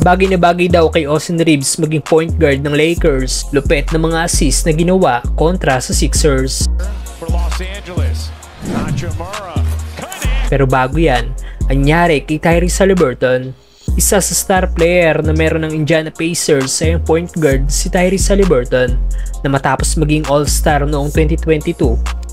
Bagay na bagay daw kay Austin Reeves maging point guard ng Lakers. Lupet na mga assist na ginawa kontra sa Sixers. Pero bago yan, anyari kay Tyrese Haliburton. Isa sa star player na meron ng Indiana Pacers ay ang point guard si Tyrese Haliburton na matapos maging all-star noong 2022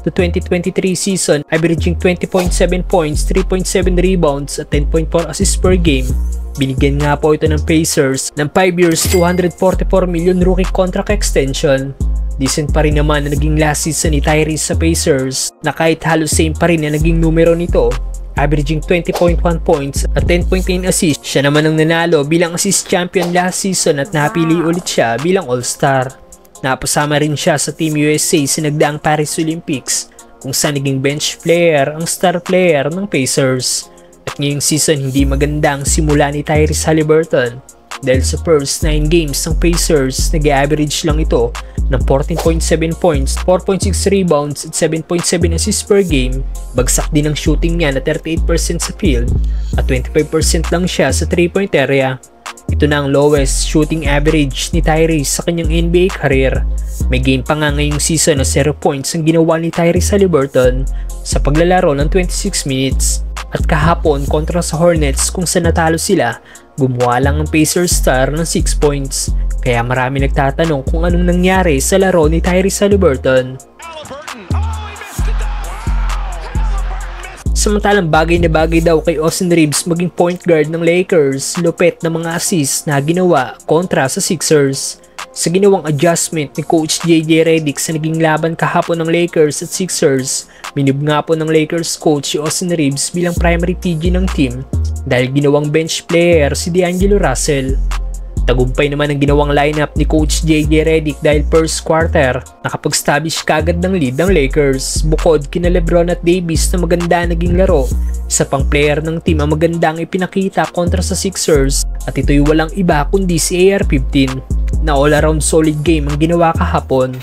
to 2023 season, averaging 20.7 points, 3.7 rebounds at 10.4 assists per game. Binigyan nga po ito ng Pacers ng 5 years, $244 million rookie contract extension. Decent pa rin naman na naging last season ni Tyrese sa Pacers na kahit halos same pa rin na naging numero nito, averaging 20.1 points at 10.9 assists. Siya naman ang nanalo bilang assist champion last season at napili ulit siya bilang all-star. Napasama rin siya sa Team USA sa nagdaang Paris Olympics kung saan naging bench player ang star player ng Pacers. At ngayong season hindi maganda ang simula ni Tyrese Haliburton dahil sa first 9 games ng Pacers nag-average lang ito ng 14.7 points, 4.6 rebounds at 7.7 assists per game. Bagsak din ang shooting niya na 38% sa field at 25% lang siya sa 3-point area. Ito na ang lowest shooting average ni Tyrese sa kanyang NBA career. May game pa nga ngayong season na 0 points ang ginawa ni Tyrese Haliburton sa paglalaro ng 26 minutes. At kahapon kontra sa Hornets kung saan natalo sila, gumawa lang ang Pacers star ng 6 points. Kaya marami nagtatanong kung anong nangyari sa laro ni Tyrese Haliburton. Samantalang bagay na bagay daw kay Austin Reeves maging point guard ng Lakers, lupet na mga assist na ginawa kontra sa Sixers. Sa ginawang adjustment ni Coach JJ Redick sa naging laban kahapon ng Lakers at Sixers, minub nga po ng Lakers coach si Austin Reeves bilang primary PG ng team dahil ginawang bench player si D'Angelo Russell. Tagumpay naman ang ginawang lineup ni Coach JJ Redick dahil first quarter, nakapag-establish kagad ng lead ng Lakers. Bukod kina LeBron at Davis na maganda naging laro, isa pang player ng team ang magandang ipinakita kontra sa Sixers at ito'y walang iba kundi si AR-15 na all-around solid game ang ginawa kahapon.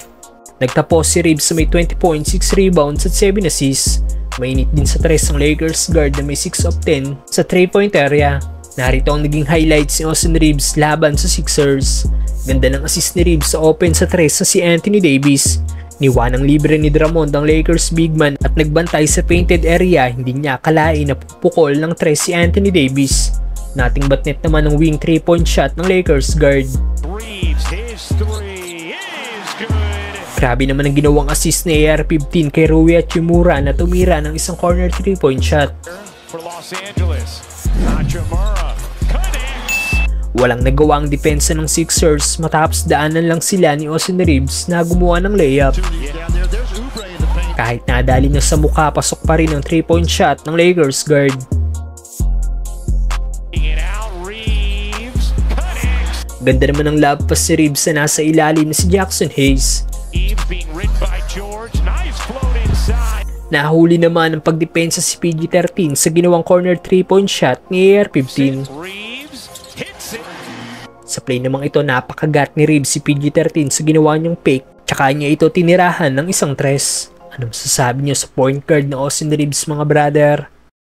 Nagtapos si Reeves sa may 20 points, 6 rebounds at 7 assists. Mainit din sa tres ang Lakers guard na may 6 of 10 sa 3-point area. Narito ang naging highlights ni Austin Reeves laban sa Sixers. Ganda ng assist ni Reeves sa open sa tres sa si Anthony Davis. Niwanang libre ni Drummond ang Lakers big man at nagbantay sa painted area, hindi niya akalain na pupukol ng tres si Anthony Davis. Nating batnet naman ang wing 3-point shot ng Lakers guard. Grabe naman ang ginawang assist ni AR-15 kay Rui Hachimura na tumira ng isang corner 3-point shot. Walang nagawa ang depensa ng Sixers matapos daanan lang sila ni Austin Reeves na gumawa ng layup. Kahit nadali niya sa mukha, pasok pa rin ang 3-point shot ng Lakers guard. Ganda naman ang love pass si Reeves na nasa ilalim na si Jackson Hayes. Nahuli naman ang pagdepensa si PG-13 sa ginawang corner 3-point shot ni AR-15. Sa play namang ito, napakagat ni Reeves si PG-13 sa ginawa niyang fake, tsaka niya ito tinirahan ng isang tres. Ano masasabi niyo sa point guard na Austin Reeves mga brother?